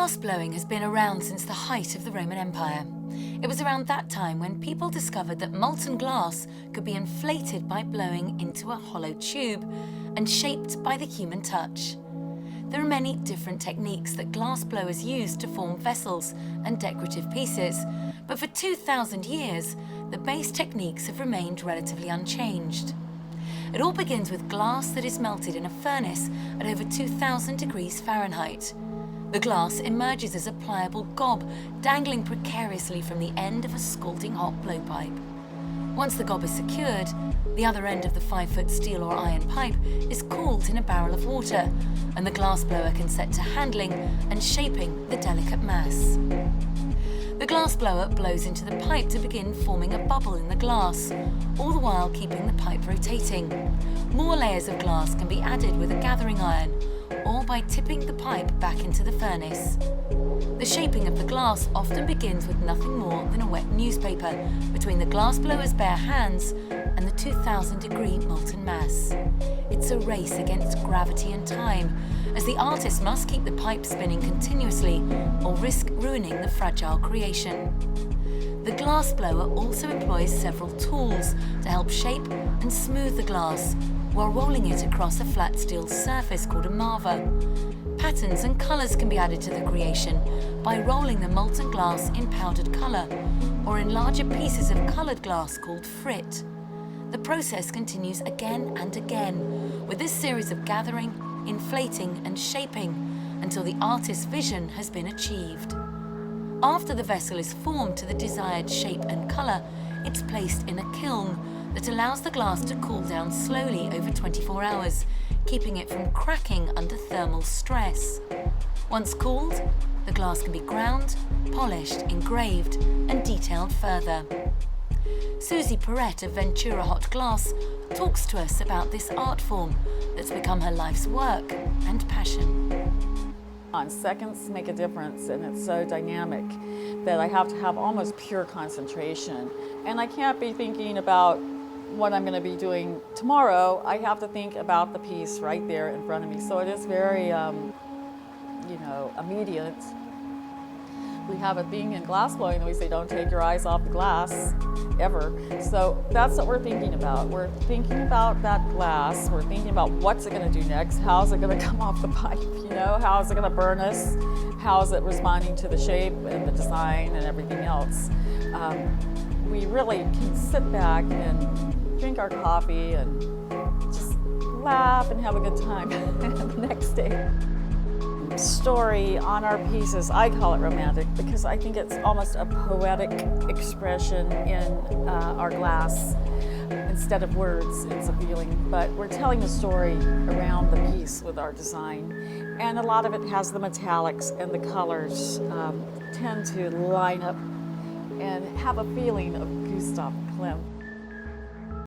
Glass blowing has been around since the height of the Roman Empire. It was around that time when people discovered that molten glass could be inflated by blowing into a hollow tube and shaped by the human touch. There are many different techniques that glass blowers use to form vessels and decorative pieces, but for 2,000 years, the base techniques have remained relatively unchanged. It all begins with glass that is melted in a furnace at over 2,000 degrees Fahrenheit. The glass emerges as a pliable gob dangling precariously from the end of a scalding hot blowpipe. Once the gob is secured, the other end of the 5-foot steel or iron pipe is cooled in a barrel of water, and the glass blower can set to handling and shaping the delicate mass. The glass blower blows into the pipe to begin forming a bubble in the glass, all the while keeping the pipe rotating. More layers of glass can be added with a gathering iron, or by tipping the pipe back into the furnace. The shaping of the glass often begins with nothing more than a wet newspaper between the glass blower's bare hands and the 2,000-degree molten mass. It's a race against gravity and time, as the artist must keep the pipe spinning continuously or risk ruining the fragile creation. The glass blower also employs several tools to help shape and smooth the glass while rolling it across a flat steel surface called a marver. Patterns and colours can be added to the creation by rolling the molten glass in powdered colour or in larger pieces of coloured glass called frit. The process continues again and again, with this series of gathering, inflating and shaping until the artist's vision has been achieved. After the vessel is formed to the desired shape and colour, it's placed in a kiln that allows the glass to cool down slowly over 24 hours, keeping it from cracking under thermal stress. Once cooled, the glass can be ground, polished, engraved and detailed further. Susie Perrette of Ventura Hot Glass talks to us about this art form that's become her life's work and passion. Seconds make a difference, and it's so dynamic that I have to have almost pure concentration. And I can't be thinking about what I'm going to be doing tomorrow. I have to think about the piece right there in front of me. So it is very, immediate. We have a thing in glass blowing that we say, don't take your eyes off the glass, ever. So that's what we're thinking about. We're thinking about that glass. We're thinking about what's it going to do next? How's it going to come off the pipe? How is it going to burn us? How is it responding to the shape and the design and everything else? We really can sit back and drink our coffee and just laugh and have a good time the next day. Story on our pieces, I call it romantic because I think it's almost a poetic expression in our glass. Instead of words, it's a feeling, but we're telling a story around the piece with our design. And a lot of it has the metallics, and the colors tend to line up and have a feeling of Gustav Klimt.